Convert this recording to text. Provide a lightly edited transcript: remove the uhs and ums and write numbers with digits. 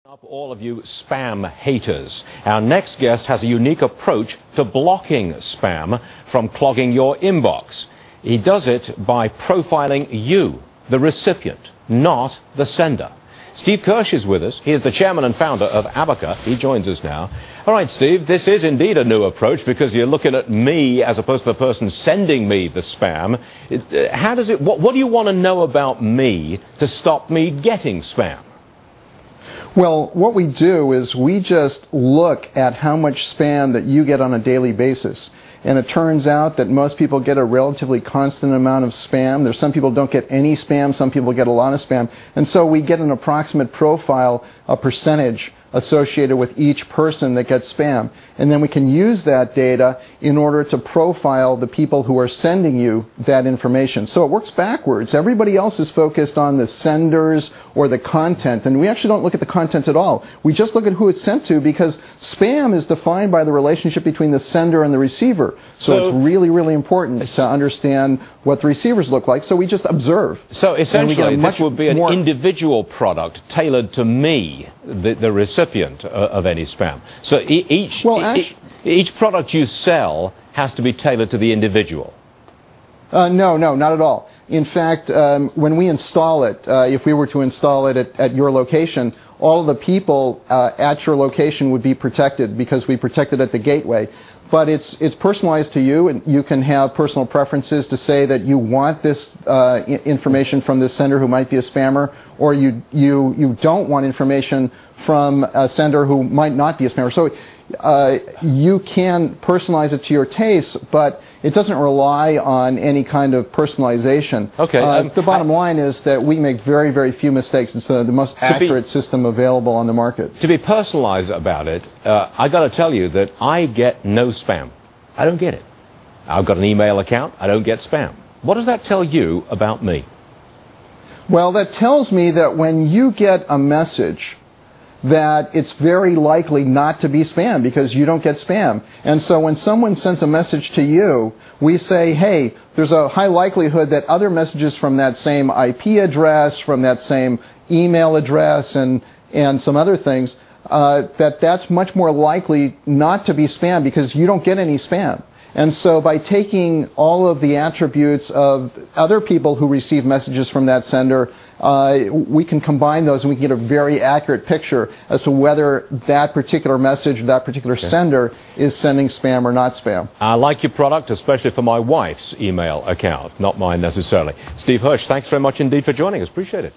Up all of you spam haters. Our next guest has a unique approach to blocking spam from clogging your inbox. He does it by profiling you, the recipient, not the sender. Steve Kirsch is with us. He is the chairman and founder of Abaca. He joins us now. All right, Steve, this is indeed a new approach because you're looking at me as opposed to the person sending me the spam. What do you want to know about me to stop me getting spam? Well, what we do is we just look at how much spam that you get on a daily basis. And it turns out that most people get a relatively constant amount of spam. There's some people don't get any spam, some people get a lot of spam. And so we get an approximate profile, a percentage associated with each person that gets spam. And then we can use that data in order to profile the people who are sending you that information. So it works backwards. Everybody else is focused on the senders or the content, and we actually don't look at the content at all. We just look at who it's sent to because spam is defined by the relationship between the sender and the receiver. So it's really, really important to understand what the receivers look like. So we just observe. So essentially, this would be an individual product tailored to me, the recipient of any spam. So each product you sell has to be tailored to the individual. No, not at all. In fact, when we install it, if we were to install it at your location, all of the people at your location would be protected because we protect it at the gateway. But it's personalized to you, and you can have personal preferences to say that you want this information from this sender who might be a spammer, or you don't want information from a sender who might not be a spammer. So you can personalize it to your taste, but it doesn't rely on any kind of personalization. Okay. The bottom line is that we make very, very few mistakes. It's the most accurate system available on the market. To be personalized about it, I got to tell you that I get no spam. I don't get it. I've got an email account. I don't get spam. What does that tell you about me? Well, that tells me that when you get a message, that it's very likely not to be spam because you don't get spam. And so when someone sends a message to you, we say, hey, there's a high likelihood that other messages from that same IP address, from that same email address, and some other things, that's much more likely not to be spam because you don't get any spam. And so by taking all of the attributes of other people who receive messages from that sender, we can combine those and we can get a very accurate picture as to whether that particular message, that particular sender is sending spam or not spam. I like your product, especially for my wife's email account, not mine necessarily. Steve Kirsch, thanks very much indeed for joining us. Appreciate it.